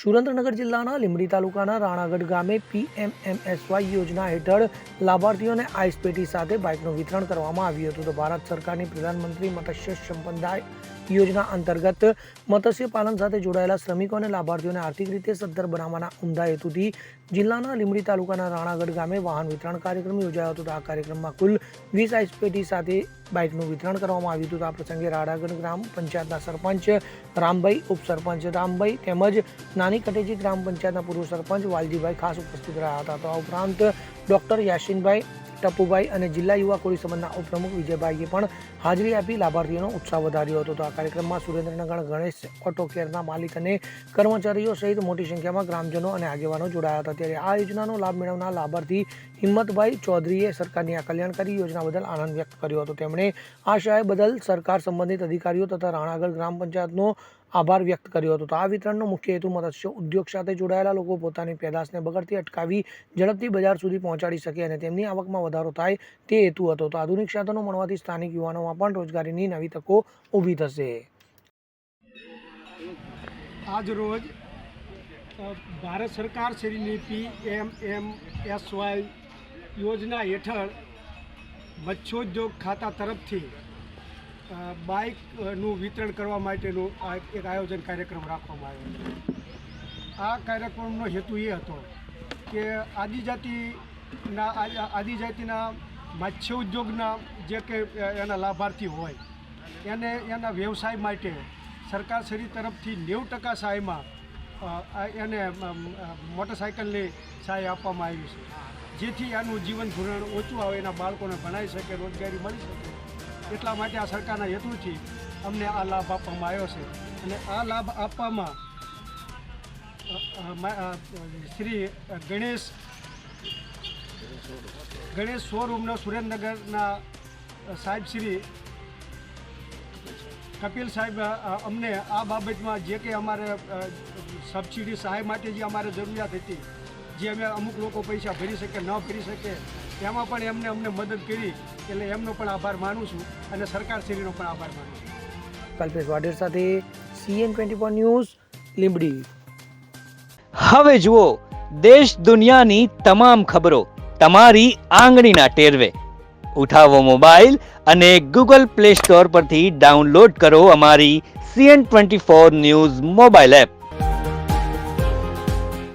સુરેન્દ્રનગર જિલ્લાના લીંબડી તાલુકાના રાણાગઢ ગામે પીએમએમએસવાય યોજના હેઠળ લાભાર્થીઓને આઈસ પેટી સાથે બાઇકનું વિતરણ કરવામાં આવ્યું હતું. તો ભારત સરકારની પ્રધાનમંત્રી મત્સ્ય સંપદા યોજના અંતર્ગત મત્સ્ય પાલન સાથે જોડાયેલા શ્રમિકો અને લાભાર્થીઓને આર્થિક રીતે સદ્ધર બનાવવાના ઉમદા હેતુથી જિલ્લાના લીંબડી તાલુકાના રાણાગઢ ગામે વાહન વિતરણ કાર્યક્રમ યોજાયો હતો. આ કાર્યક્રમમાં કુલ 20 આઈસ પેટી સાથે બાઇકનું વિતરણ કરવામાં આવ્યું હતું. આ પ્રસંગે રાણાગઢ ગ્રામ પંચાયતના સરપંચ રામભાઈ, ઉપસરપંચ રામભાઈ તેમજ નાની કટેજી ગ્રામ પંચાયતના પૂર્વ સરપંચ વાલજીભાઈ ખાસ ઉપસ્થિત રહ્યા હતા. તો આ ઉપરાંત ડોક્ટર યાસીનભાઈ, ટપુભાઈ અને જિલ્લા યુવા કોળી સંબંધના ઉપપ્રમુખ વિજયભાઈએ પણ હાજરી આપી લાભાર્થીઓનો ઉત્સાહ વધાર્યો હતો. તો આ કાર્યક્રમમાં સુરેન્દ્રનગર ગણેશ ઓટો કેરના માલિક અને કર્મચારીઓ સહિત મોટી સંખ્યામાં ગ્રામજનો અને આગેવાનો જોડાયા હતા. ત્યારે આ યોજનાનો લાભ મેળવનાર લાભાર્થી હિંમતભાઈ ચૌધરીએ સરકારની આ કલ્યાણકારી યોજના બદલ આનંદ વ્યક્ત કર્યો હતો. તેમણે આ સહાય બદલ સરકાર સંબંધિત અધિકારીઓ તથા રાણાગઢ ગ્રામ પંચાયતનો આભાર વ્યક્ત કર્યો હતો. તો આ વિતરણનો મુખ્ય હેતુ મત્સ્ય ઉદ્યોગ સાથે જોડાયેલા લોકો પોતાની પેદાશને બગડતી અટકાવી ઝડપથી બજાર સુધી પહોંચાડી શકે અને તેમની આવકમાં વધારો થાય તે હેતુ હતો. તો આધુનિક સાધનો મળવાથી સ્થાનિક યુવાનોમાં પણ રોજગારીની નવી તકો ઊભી થશે. આજ રોજ ભારત સરકાર શ્રીની પીએમએમએસવાય યોજના હેઠળ મત્સ્યોદ્યોગ ખાતા તરફથી બાઇકનું વિતરણ કરવા માટેનું એક આયોજન કાર્યક્રમ રાખવામાં આવ્યો છે. આ કાર્યક્રમનો હેતુ એ હતો કે આદિજાતિના મત્સ્ય ઉદ્યોગના જે કે એના લાભાર્થી હોય એને એના વ્યવસાય માટે સરકારશ્રી તરફથી 90% સહાયમાં એને મોટરસાઇકલની સહાય આપવામાં આવી છે, જેથી આનું જીવન ધોરણ ઓછું આવે, એના બાળકોને ભણાવી શકે, રોજગારી મળી શકે. એટલા માટે આ સરકારના હેતુથી અમને આ લાભ આપવામાં આવ્યો છે. અને આ લાભ આપવામાં શ્રી ગણેશ શોરૂમના સુરેન્દ્રનગરના સાહેબ શ્રી કપિલ સાહેબ અમને આ બાબતમાં જે કે અમારે સબસિડી સહાય માટે જે અમારે જરૂરિયાત હતી, જે અમે અમુક લોકો પૈસા ભરી શકે ન ભરી શકે, એમાં પણ અમને મદદ કરી, એટલે એમનો પણ આભાર માનું છું અને સરકારશ્રીનો પણ આભાર માનું છું. કલ્પેશ વાઢેર સાથે CN24 ન્યૂઝ, લીંબડી. હવે જુઓ દેશ દુનિયાની તમામ ખબરો તમારી આંગળીના ટેરવે. ઉઠાવો મોબાઈલ અને Google Play Store પરથી ડાઉનલોડ કરો અમારી CN24 ન્યૂઝ મોબાઈલ એપ.